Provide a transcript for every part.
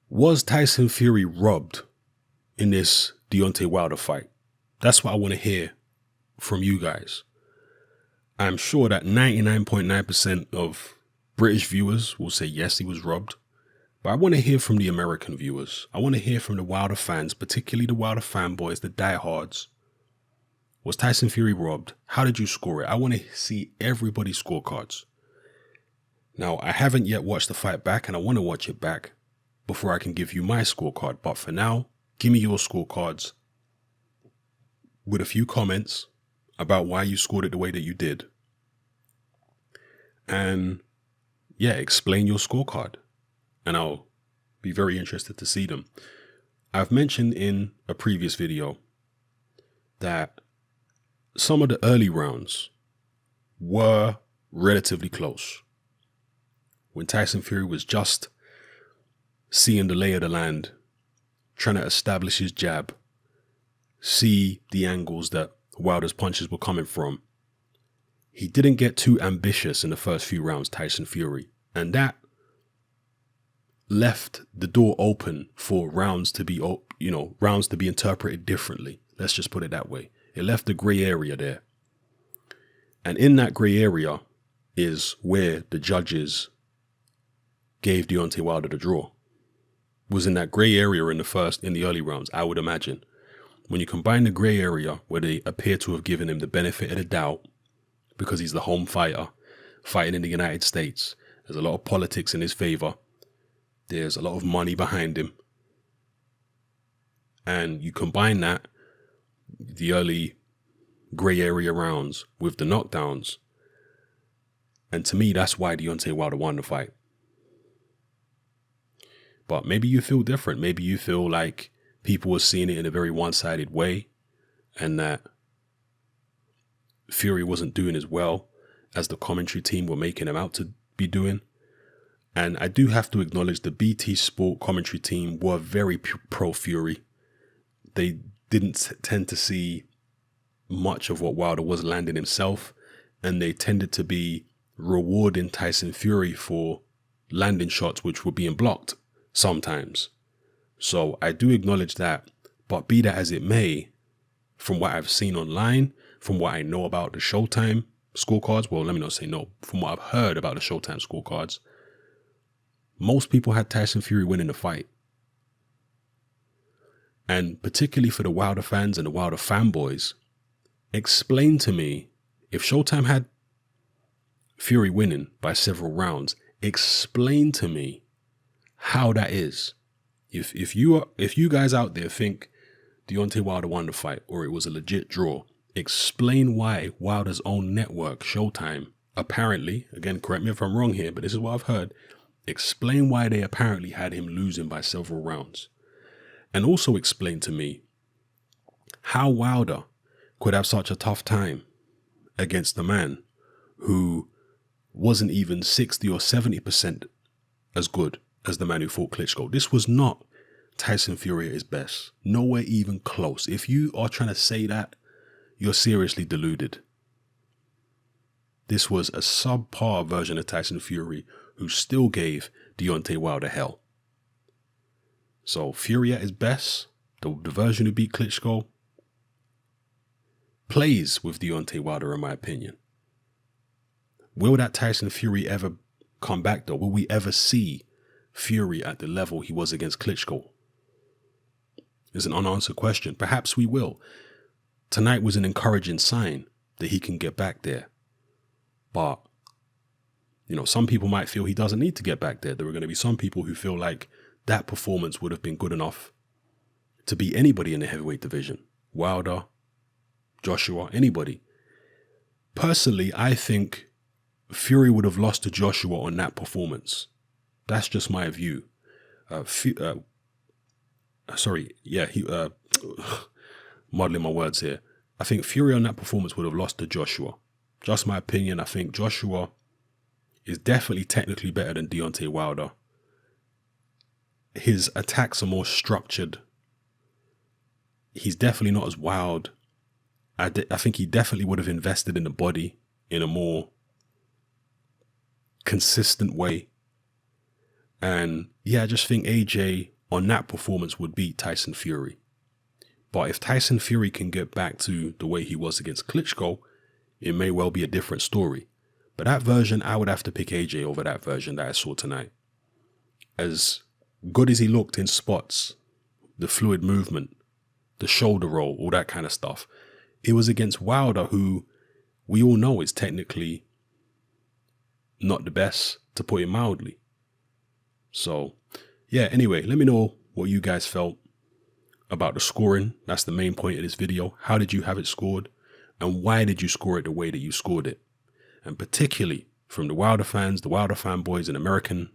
Was Tyson Fury robbed in this Deontay Wilder fight? That's what I want to hear from you guys. I'm sure that 99.9% of British viewers will say yes, he was robbed. But I want to hear from the American viewers. I want to hear from the Wilder fans, particularly the Wilder fanboys, the diehards. Was Tyson Fury robbed? How did you score it? I want to see everybody's scorecards. Now, I haven't yet watched the fight back, and I want to watch it back before I can give you my scorecard. But for now, give me your scorecards with a few comments about why you scored it the way that you did. And yeah, explain your scorecard. And I'll be very interested to see them. I've mentioned in a previous video that some of the early rounds were relatively close. When Tyson Fury was just seeing the lay of the land, trying to establish his jab, see the angles that Wilder's punches were coming from. He didn't get too ambitious in the first few rounds, Tyson Fury. And that left the door open for rounds to be, rounds to be interpreted differently. Let's just put it that way. It left a gray area there. And in that gray area is where the judges gave Deontay Wilder the draw. Was in that gray area in the early rounds, I would imagine. When you combine the gray area where they appear to have given him the benefit of the doubt because he's the home fighter fighting in the United States, there's a lot of politics in his favor. There's a lot of money behind him. And you combine that, the early gray area rounds with the knockdowns. And to me, that's why Deontay Wilder won the fight. But maybe you feel different. Maybe you feel like people were seeing it in a very one-sided way and that Fury wasn't doing as well as the commentary team were making him out to be doing. And I do have to acknowledge the BT Sport commentary team were very pro-Fury. They didn't tend to see much of what Wilder was landing himself, and they tended to be rewarding Tyson Fury for landing shots which were being blocked sometimes. So I do acknowledge that, but be that as it may, from what I've seen online, from what I know about the Showtime scorecards, well, let me not say no, from what I've heard about the Showtime scorecards, most people had Tyson Fury winning the fight. And particularly for the Wilder fans and the Wilder fanboys, explain to me, if Showtime had Fury winning by several rounds, explain to me how that is. If you guys out there think Deontay Wilder won the fight or it was a legit draw, explain why Wilder's own network, Showtime, apparently, again, correct me if I'm wrong here, but this is what I've heard, explain why they apparently had him losing by several rounds. And also explain to me how Wilder could have such a tough time against a man who wasn't even 60 or 70% as good as the man who fought Klitschko. This was not Tyson Fury at his best. Nowhere even close. If you are trying to say that, you're seriously deluded. This was a subpar version of Tyson Fury who still gave Deontay Wilder hell. So Fury at his best, the version who beat Klitschko, plays with Deontay Wilder in my opinion. Will that Tyson Fury ever come back though? Will we ever see Fury at the level he was against Klitschko? It's an unanswered question. Perhaps we will. Tonight was an encouraging sign that he can get back there. But, some people might feel he doesn't need to get back there. There are going to be some people who feel like that performance would have been good enough to beat anybody in the heavyweight division. Wilder, Joshua, anybody. Personally, I think Fury would have lost to Joshua on that performance. That's just my view. Muddling my words here. I think Fury on that performance would have lost to Joshua. Just my opinion. I think Joshua is definitely technically better than Deontay Wilder. His attacks are more structured. He's definitely not as wild. I think he definitely would have invested in the body in a more consistent way. And yeah, I just think AJ on that performance would beat Tyson Fury. But if Tyson Fury can get back to the way he was against Klitschko, it may well be a different story. But that version, I would have to pick AJ over that version that I saw tonight. As good as he looked in spots, the fluid movement, the shoulder roll, all that kind of stuff, it was against Wilder, who we all know is technically not the best, to put it mildly. So, yeah, anyway, let me know what you guys felt about the scoring. That's the main point of this video. How did you have it scored? And why did you score it the way that you scored it? And particularly from the Wilder fans, the Wilder fanboys, and American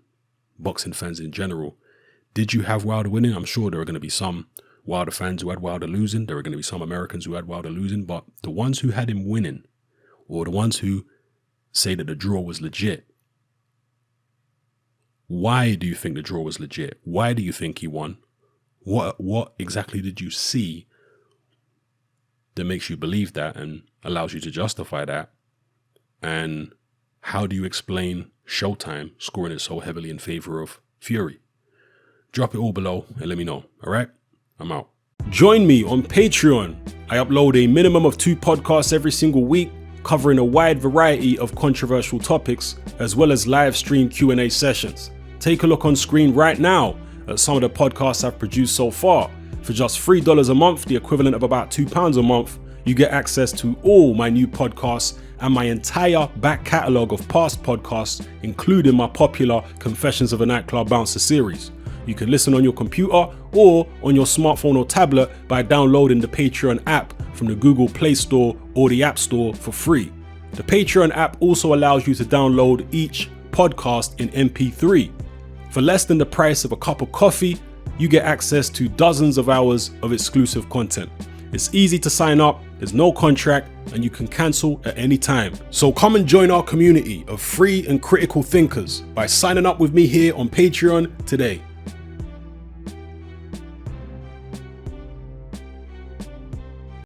boxing fans in general, did you have Wilder winning? I'm sure there are going to be some Wilder fans who had Wilder losing. There are going to be some Americans who had Wilder losing. But the ones who had him winning, or the ones who say that the draw was legit, why do you think the draw was legit? Why do you think he won? What exactly did you see that makes you believe that and allows you to justify that? And how do you explain Showtime scoring it so heavily in favor of Fury? Drop it all below and let me know. All right, I'm out. Join me on Patreon. I upload a minimum of 2 podcasts every single week, covering a wide variety of controversial topics, as well as live stream Q&A sessions. Take a look on screen right now at some of the podcasts I've produced so far. For just $3 a month, the equivalent of about £2 a month, you get access to all my new podcasts and my entire back catalogue of past podcasts, including my popular Confessions of a Nightclub Bouncer series. You can listen on your computer or on your smartphone or tablet by downloading the Patreon app from the Google Play Store or the App Store for free. The Patreon app also allows you to download each podcast in MP3. For less than the price of a cup of coffee, you get access to dozens of hours of exclusive content. It's easy to sign up, there's no contract, and you can cancel at any time. So come and join our community of free and critical thinkers by signing up with me here on Patreon today.